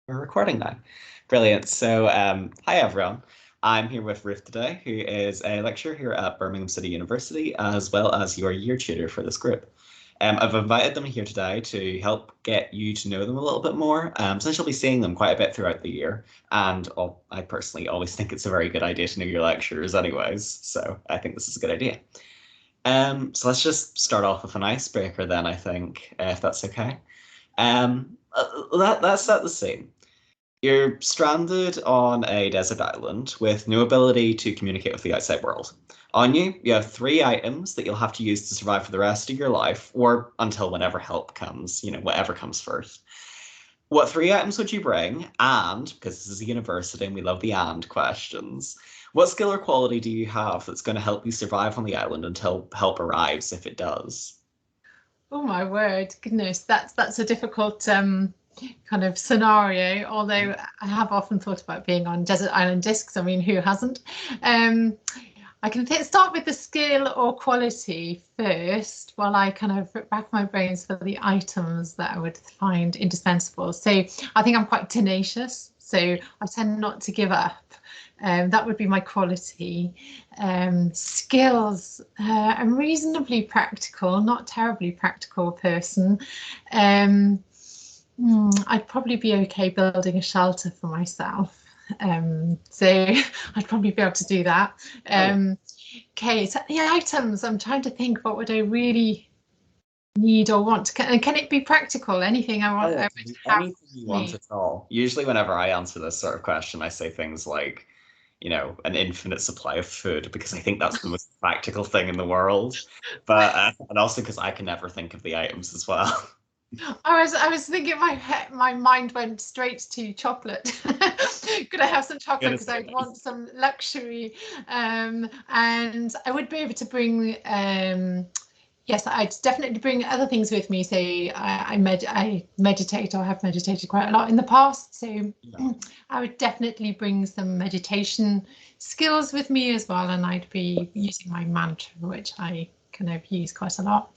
We're recording now. Brilliant. So, hi everyone. I'm here with Ruth today, who is a lecturer here at Birmingham City University, as well as your year tutor for this group. I've invited them here today to help get you to know them a little bit more, since you'll be seeing them quite a bit throughout the year. And I personally always think it's a very good idea to know your lecturers anyways, so I think this is a good idea. So let's just start off with an icebreaker then, I think, if that's okay. Let's set the scene. You're stranded on a desert island with no ability to communicate with the outside world. On you, you have three items that you'll have to use to survive for the rest of your life, or until whenever help comes, whatever comes first. What three items would you bring? And, because this is a university and we love the and questions, what skill or quality do you have that's going to help you survive on the island until help arrives, if it does? Oh my word, goodness, that's a difficult kind of scenario. Although I have often thought about being on desert island discs. I mean, who hasn't? Um, I can start with the skill or quality first, while I kind of rack my brains for the items that I would find indispensable. So I think I'm quite tenacious, so I tend not to give up. That would be my quality. Skills, I'm reasonably practical, not terribly practical person. Um, I'd probably be okay building a shelter for myself. So I'd probably be able to do that. Oh, Okay, so the items, I'm trying to think, what would I really need or want? Can it be practical? Anything oh, I it would can be have anything you with want me? at all. Usually, whenever I answer this sort of question, I say things like, an infinite supply of food because I think that's the most practical thing in the world. But and also because I can never think of the items as well. I was thinking my mind went straight to chocolate. Could I have some chocolate Gonna because I say would that. want some luxury, and I would be able to bring yes, I'd definitely bring other things with me. So I meditate or have meditated quite a lot in the past. So Yeah. I would definitely bring some meditation skills with me as well, and I'd be using my mantra, which I kind of use quite a lot.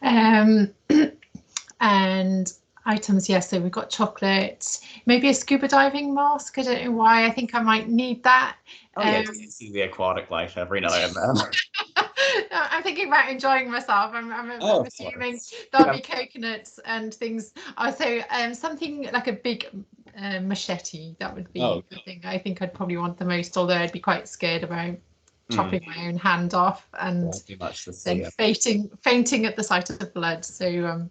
Um, and items, yes, so we've got chocolate, maybe a scuba diving mask. I don't know why. I think I might need that. Oh yeah, just to see the aquatic life every now and then. I'm thinking about enjoying myself. Oh, I'm of assuming course. there'll Um, be coconuts and things. Also, something like a big machete. That would oh, be the thing I think I'd probably want the most. Although I'd be quite scared about hmm, chopping my own hand off and very much the then same. fainting at the sight of blood. So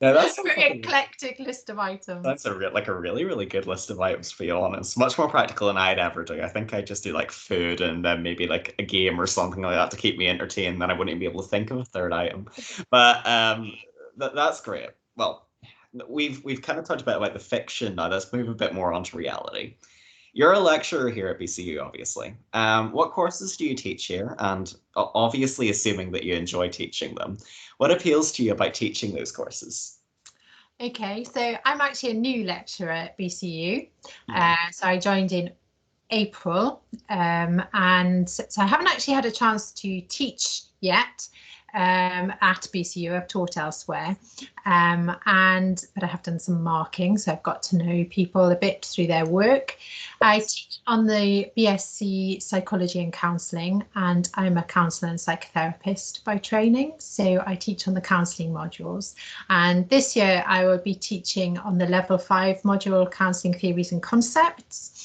No, that sounds very like eclectic list of items. that's a really really good list of items, to be honest. Much more practical than I'd ever do. I think I'd just do like food and then maybe like a game or something like that to keep me entertained. Then I wouldn't even be able to think of a third item. But that's great. Well, we've kind of talked about like the fiction now. Let's move a bit more onto reality. You're a lecturer here at BCU, obviously. What courses do you teach here? And obviously, assuming that you enjoy teaching them, what appeals to you about teaching those courses? Okay, so I'm actually a new lecturer at BCU. Hmm. So I joined in April, and so I haven't actually had a chance to teach yet at BCU. I've taught elsewhere, and but I have done some marking, so I've got to know people a bit through their work. I teach on the BSc Psychology and Counselling, and I'm a counsellor and psychotherapist by training, so I teach on the counselling modules. And this year I will be teaching on the level 5 module, Counselling Theories and Concepts.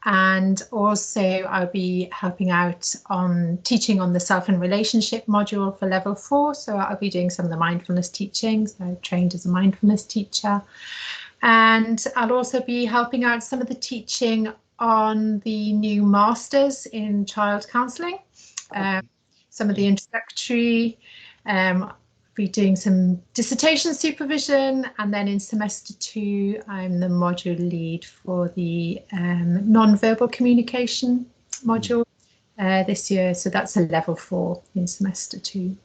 And also I'll be helping out on teaching on the self and relationship module for level 4. So I'll be doing some of the mindfulness teaching. So I've trained as a mindfulness teacher. And I'll also be helping out some of the teaching on the new masters in child counselling, um, some of the introductory, be doing some dissertation supervision, and then in semester 2 I'm the module lead for the non-verbal communication module this year, so that's a level 4 in semester 2.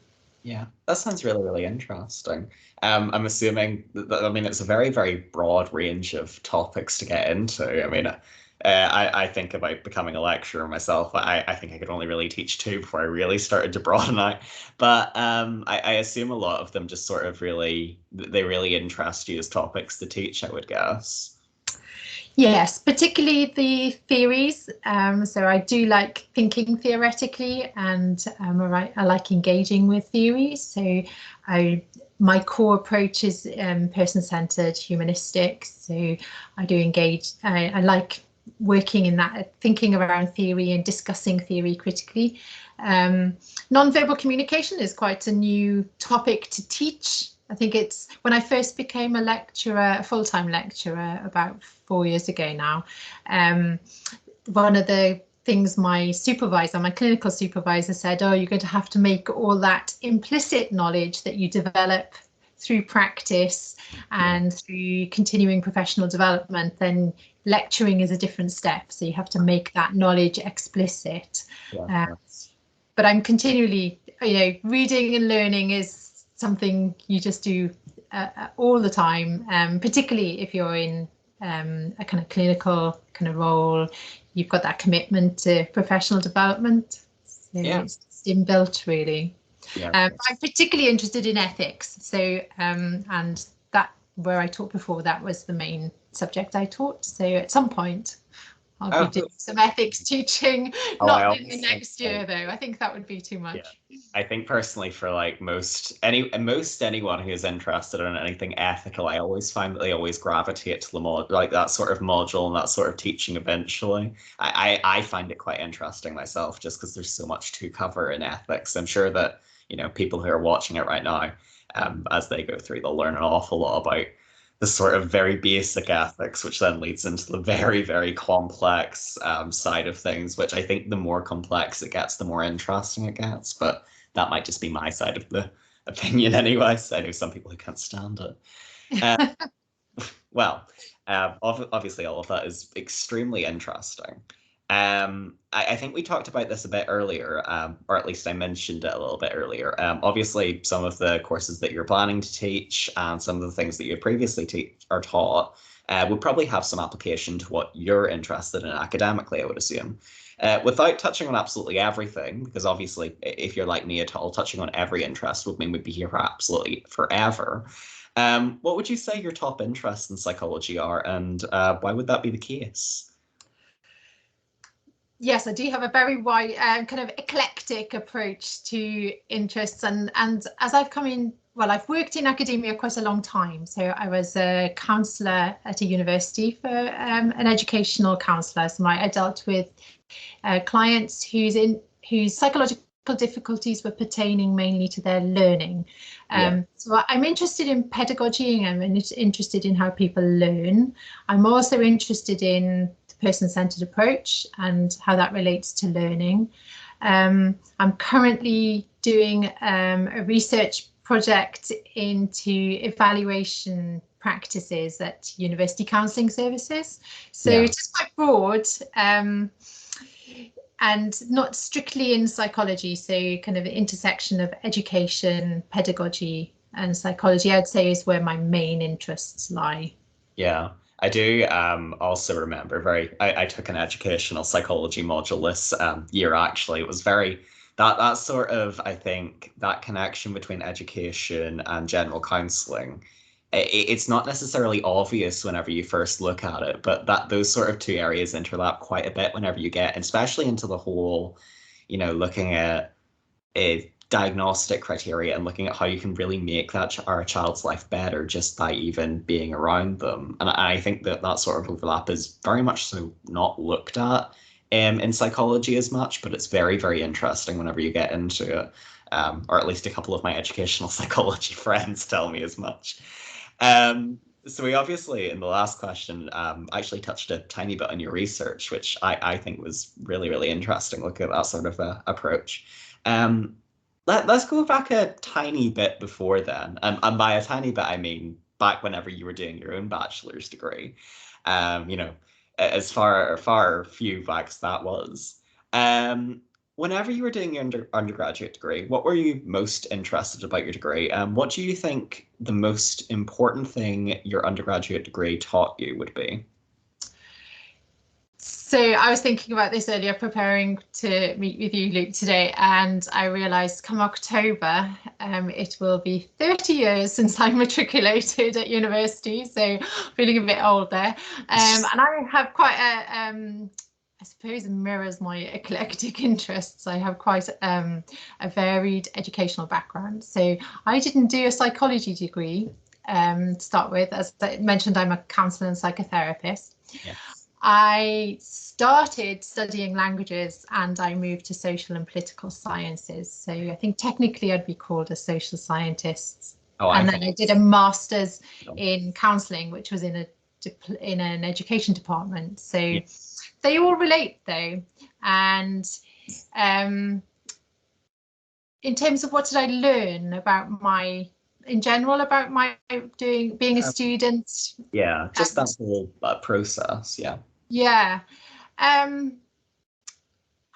Yeah, that sounds really, really interesting. I'm assuming that, I mean, it's a very, very broad range of topics to get into. I mean, I think about becoming a lecturer myself. I think I could only really teach two before I really started to broaden out. But I assume a lot of them just sort of they really interest you as topics to teach, I would guess. Yes, particularly the theories. So I do like thinking theoretically, and I like engaging with theories. So my core approach is person-centered, humanistic. So I do engage. I like working in that, thinking around theory and discussing theory critically. Non-verbal communication is quite a new topic to teach. I think it's when I first became a lecturer, a full-time lecturer, about 4 years ago now. One of the things my clinical supervisor said, oh, you're going to have to make all that implicit knowledge that you develop through practice and through continuing professional development, then lecturing is a different step. So you have to make that knowledge explicit. But I'm continually, reading and learning is something you just do all the time, particularly if you're in a kind of clinical kind of role. You've got that commitment to professional development. So it's just inbuilt, really. I'm particularly interested in ethics. So and that, where I taught before, that was the main subject I taught. So at some point I'll be doing some ethics teaching, not in the next year though. I think that would be too much. Yeah. I think personally for like most anyone who's interested in anything ethical, I always find that they always gravitate to the like that sort of module and that sort of teaching eventually. I find it quite interesting myself, just because there's so much to cover in ethics. I'm sure that, people who are watching it right now, as they go through, they'll learn an awful lot about the sort of very basic ethics, which then leads into the very, very complex side of things, which I think the more complex it gets, the more interesting it gets. But that might just be my side of the opinion anyway. So I know some people who can't stand it. Well, obviously all of that is extremely interesting. I think we talked about this a bit earlier, or at least I mentioned it a little bit earlier. Obviously, some of the courses that you're planning to teach and some of the things that you previously taught would probably have some application to what you're interested in academically, I would assume. Without touching on absolutely everything, because obviously, if you're like me at all, touching on every interest would mean we'd be here for absolutely forever. What would you say your top interests in psychology are, and why would that be the case? Yes, I do have a very wide kind of eclectic approach to interests, and as I've come in, well, I've worked in academia quite a long time. So I was a counsellor at a university for an educational counsellor. So I dealt with clients whose psychological difficulties were pertaining mainly to their learning. So I'm interested in pedagogy, and I'm interested in how people learn. I'm also interested in person-centered approach and how that relates to learning. I'm currently doing a research project into evaluation practices at university counselling services. So it's quite broad and not strictly in psychology. So kind of intersection of education, pedagogy and psychology, I'd say, is where my main interests lie. Yeah. I do also remember I took an educational psychology module this year, actually. It was very, that sort of, I think, that connection between education and general counselling, it's not necessarily obvious whenever you first look at it, but those sort of two areas overlap quite a bit whenever you get, especially into the whole, looking at diagnostic criteria and looking at how you can really make our child's life better just by even being around them. And I think that sort of overlap is very much so not looked at in psychology as much, but it's very, very interesting whenever you get into it. Or at least a couple of my educational psychology friends tell me as much. So we obviously, in the last question, actually touched a tiny bit on your research, which I think was really, really interesting, looking at that sort of approach. Let's go back a tiny bit before then. And by a tiny bit, I mean back whenever you were doing your own bachelor's degree. As far few back as that was. Whenever you were doing your undergraduate degree, what were you most interested about your degree? What do you think the most important thing your undergraduate degree taught you would be? So I was thinking about this earlier, preparing to meet with you, Luke, today, and I realised come October, it will be 30 years since I matriculated at university, so feeling a bit old there. And I have quite I suppose it mirrors my eclectic interests. I have quite a varied educational background. So I didn't do a psychology degree to start with. As I mentioned, I'm a counsellor and psychotherapist. Yes. I started studying languages and I moved to social and political sciences. So I think technically I'd be called a social scientist. Oh, I And then think I did a master's so. in counselling, which was in an education department. So Yeah. they all relate though. And in terms of what did I learn about in general about my being a student? Yeah, just that whole process. Yeah. Yeah. Um,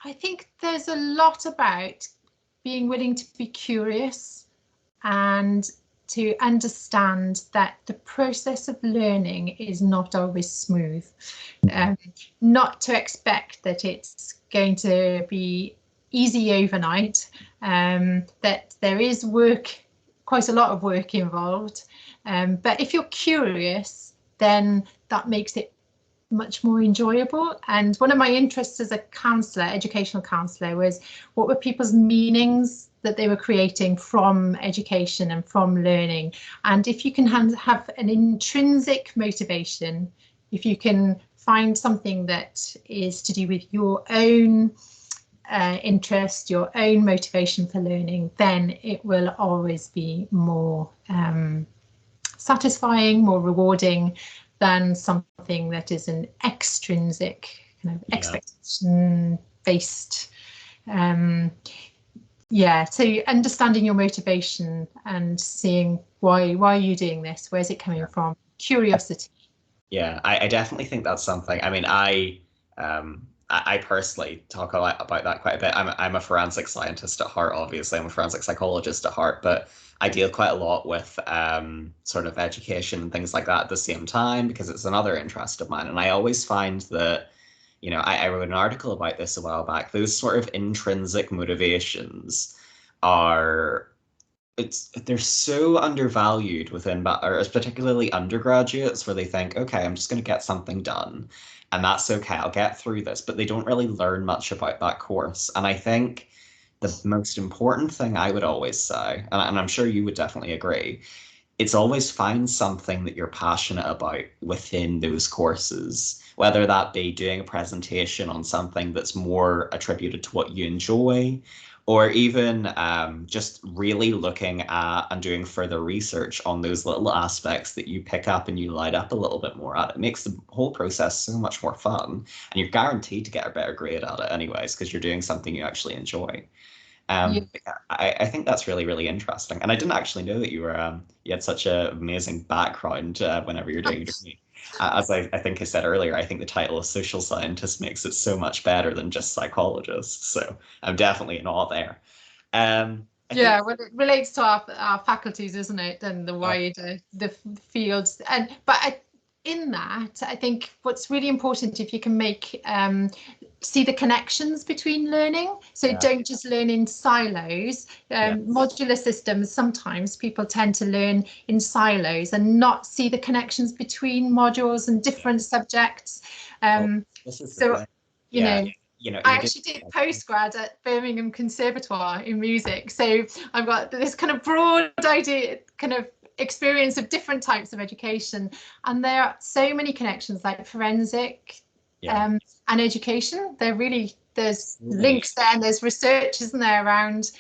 I think there's a lot about being willing to be curious and to understand that the process of learning is not always smooth. Not to expect that it's going to be easy overnight, that there is work, quite a lot of work involved. But if you're curious, then that makes it much more enjoyable. And one of my interests as a counsellor, educational counsellor, was what were people's meanings that they were creating from education and from learning. And if you can have an intrinsic motivation, if you can find something that is to do with your own interest, your own motivation for learning, then it will always be more satisfying, more rewarding than something that is an extrinsic kind of expectation based. Yeah, so understanding your motivation and seeing why are you doing this? Where's it coming from? Curiosity. Yeah, I definitely think that's something. I mean, I personally talk a lot about that quite a bit. I'm a forensic scientist at heart, obviously. I'm a forensic psychologist at heart, but I deal quite a lot with sort of education and things like that at the same time because it's another interest of mine. And I always find that, I wrote an article about this a while back. Those sort of intrinsic motivations are they're so undervalued within or particularly undergraduates where they think, okay, I'm just going to get something done and that's okay, I'll get through this, but they don't really learn much about that course. And I think the most important thing I would always say, and I'm sure you would definitely agree, it's always find something that you're passionate about within those courses, whether that be doing a presentation on something that's more attributed to what you enjoy, or even just really looking at and doing further research on those little aspects that you pick up and you light up a little bit more at. It makes the whole process so much more fun, and you're guaranteed to get a better grade at it anyways, because you're doing something you actually enjoy. Yeah. I think that's really, really interesting. And I didn't actually know that you had such an amazing background whenever you're doing your degree. As I think I said earlier, I think the title of social scientist makes it so much better than just psychologist. So I'm definitely in awe there. I think Yeah, well, it relates to our faculties, isn't it, and the wider the fields. In that, I think what's really important if you can make see the connections between learning. So yeah, don't just learn in silos. yeah, Modular systems, sometimes people tend to learn in silos and not see the connections between modules and yeah. different subjects. Well, Um, this is the so, thing. you Yeah, know, I you're doing. actually did postgrad at Birmingham Conservatoire in music. So I've got this kind of broad idea, kind of experience of different types of education. And there are so many connections like forensic Yeah, and education. There's so many. links there and there's research, isn't there, around,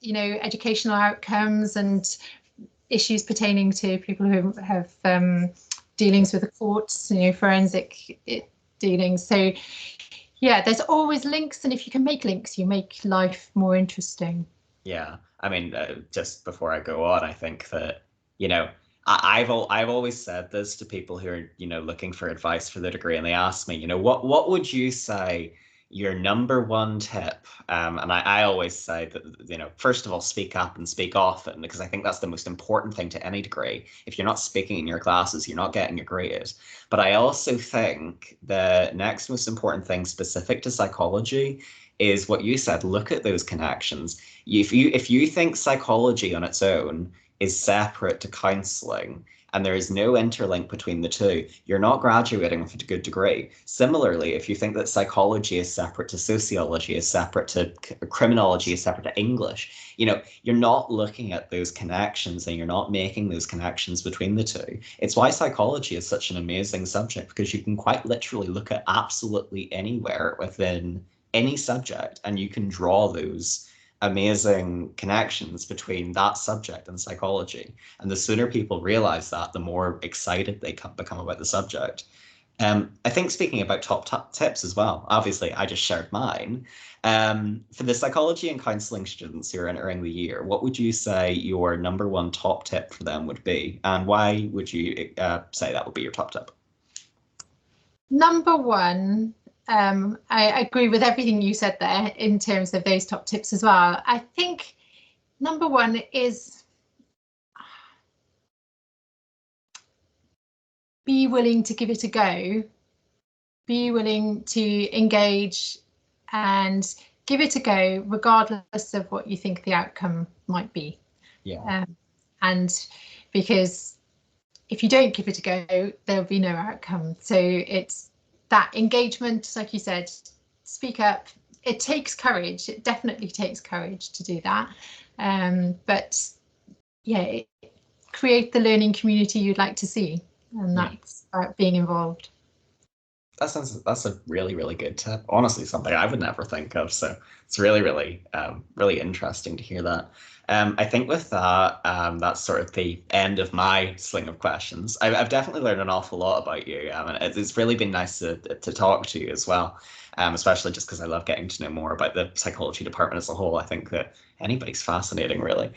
Yeah. educational outcomes and issues pertaining to people who have dealings with the courts, forensic dealings. So yeah, there's always links, and if you can make links, you make life more interesting. Yeah, I mean, just before I go on, I think that you know, I've always said this to people who are looking for advice for the degree, and they ask me, what would you say your number one tip, and I always say that, first of all, speak up and speak often, because I think that's the most important thing to any degree. If you're not speaking in your classes, you're not getting a grade. But I also think the next most important thing specific to psychology is what you said, look at those connections. If you think psychology on its own is separate to counselling, and there is no interlink between the two, you're not graduating with a good degree. Similarly, if you think that psychology is separate to sociology, is separate to criminology, is separate to English, you're not looking at those connections and you're not making those connections between the two. It's why psychology is such an amazing subject, because you can quite literally look at absolutely anywhere within any subject and you can draw those amazing connections between that subject and psychology. And the sooner people realize that, the more excited they become about the subject. I think, speaking about top tips as well, obviously I just shared mine. For the psychology and counselling students who are entering the year, what would you say your number one top tip for them would be? And why would you say that would be your top tip? Number one, I agree with everything you said there in terms of those top tips as well. I think number one is be willing to give it a go, be willing to engage and give it a go, regardless of what you think the outcome might be. Yeah. And because if you don't give it a go, there'll be no outcome. So it's that engagement, like you said, speak up. It takes courage. It definitely takes courage to do that. But yeah, create the learning community you'd like to see. And that's about being involved. That's a really, really good tip. Honestly, something I would never think of. So it's really, really, really interesting to hear that. I think with that, that's sort of the end of my sling of questions. I've definitely learned an awful lot about you, and it's really been nice to talk to you as well, especially just because I love getting to know more about the psychology department as a whole. I think that anybody's fascinating, really.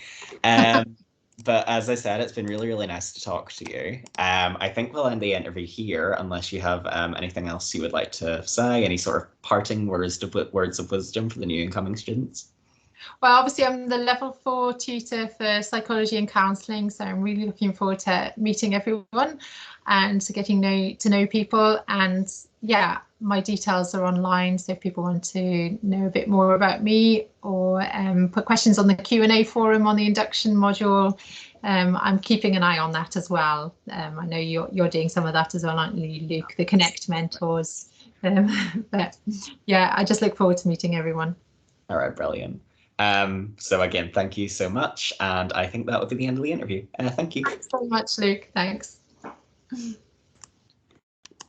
But as I said, it's been really, really nice to talk to you. I think we'll end the interview here, unless you have anything else you would like to say, any sort of parting words of wisdom for the new incoming students. Well, obviously, I'm the level 4 tutor for psychology and counselling, so I'm really looking forward to meeting everyone and to getting to know people. And yeah, my details are online, so if people want to know a bit more about me or put questions on the Q&A forum on the induction module, I'm keeping an eye on that as well. I know you're doing some of that as well, aren't you, Luke? The Connect mentors. But yeah, I just look forward to meeting everyone. All right, brilliant. So again, thank you so much. And I think that would be the end of the interview. Thank you. Thanks so much, Luke. Thanks.